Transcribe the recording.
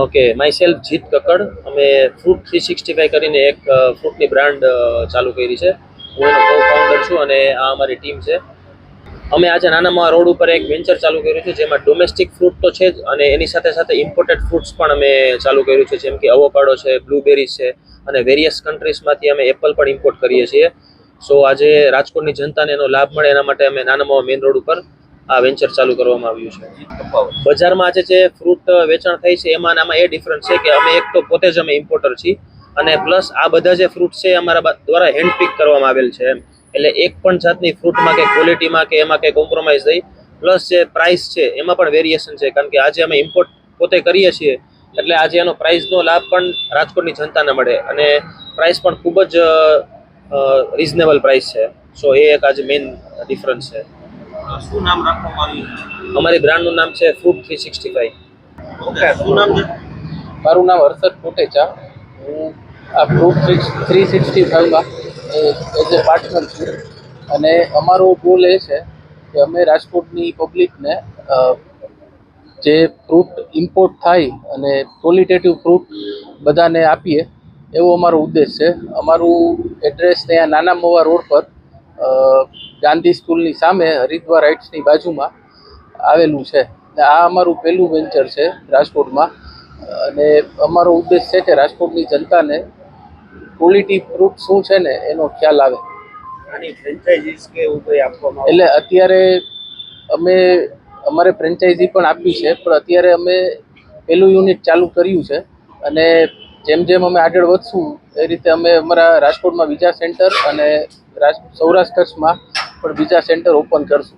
Okay, my self જીત કક્કડ. અમે fruit 365 કરીને એક ફ્રૂટની બ્રાન્ડ ચાલુ કરી છે. હું એનો કો ફાઉન્ડર છું અને આ અમારી ટીમ છે. અમે આજે નાનામાં રોડ ઉપર એક વેન્ચર ચાલુ કર્યું છે, જેમાં ડોમેસ્ટિક ફ્રૂટ તો છે જ અને એની સાથે સાથે ઇમ્પોર્ટેડ ફ્રૂટ્સ પણ અમે ચાલુ કર્યું છે, જેમ કે અવોકાડો છે, બ્લુબેરીઝ છે અને વેરિયસ કન્ટ્રીઝમાંથી અમે એપલ પણ ઇમ્પોર્ટ કરીએ છીએ. સો આજે રાજકોટની જનતાને એનો લાભ મળે એના માટે અમે નાનામાં મેઇન રોડ ઉપર આ વેન્ચર ચાલુ કરવામાં આવ્યું છે. બજારમાં આજે જે ફ્રૂટ વેચાણ થાય છે એમાં આમાં એ ડિફરન્સ છે કે અમે એક તો પોતે જ અમે ઇમ્પોર્ટર છીએ અને પ્લસ આ બધા જે ફ્રૂટ છે અમારા દ્વારા હેન્ડ પિક કરવામાં આવેલ છે એમ. એટલે એક પણ જાતની ફ્રૂટમાં કે ક્વોલિટીમાં કે એમાં કંઈ કોમ્પ્રોમાઇઝ નહીં. પ્લસ જે પ્રાઇસ છે એમાં પણ વેરિએશન છે, કારણ કે આજે અમે ઇમ્પોર્ટ પોતે કરીએ છીએ એટલે આજે એનો પ્રાઇસનો લાભ પણ રાજકોટની જનતાને મળે અને પ્રાઇસ પણ ખૂબ જ રિઝનેબલ પ્રાઇસ છે. સો એ એક આજે મેઇન ડિફરન્સ છે. શું નામ રાખવામાં આવ્યું? અમારી બ્રાન્ડનું નામ છે ફ્રૂટ 365. ઓકે, શું નામ છે? મારું નામ હર્ષદ કોટેચા. હું આ ફ્રૂટ 365માં એઝ એ પાર્ટનર છું અને અમારો ગોલ એ છે કે અમે રાજકોટની પબ્લિકને જે ફ્રૂટ ઇમ્પોર્ટ થાય અને ક્વોલિટેટિવ ફ્રૂટ બધાને આપીએ એવો અમારો ઉદ્દેશ છે. અમારું એડ્રેસ ત્યાં નાના મવા રોડ પર ગાંધી સ્કૂલની સામે હરિદ્વાર રાઇટ્સની બાજુમાં આવેલું છે. આ અમારું પહેલું વેન્ચર છે રાજકોટમાં અને અમારો ઉદ્દેશ છે કે રાજકોટની જનતાને ક્વોલિટી ફ્રૂટ શું છે ને એનો ખ્યાલ આવે. આની ફ્રેન્ચાઇઝીસ કે એવું કંઈ આપવામાં એટલે અત્યારે અમે અમારે ફ્રેન્ચાઇઝી પણ આપી છે, પણ અત્યારે અમે પહેલું યુનિટ ચાલુ કર્યું છે અને જેમ જેમ અમે આગળ વધશું એ રીતે અમે અમારા રાજકોટમાં બીજા સેન્ટર અને સૌરાષ્ટ્ર કચ્છમાં પણ બીજા સેન્ટર ઓપન કરશું.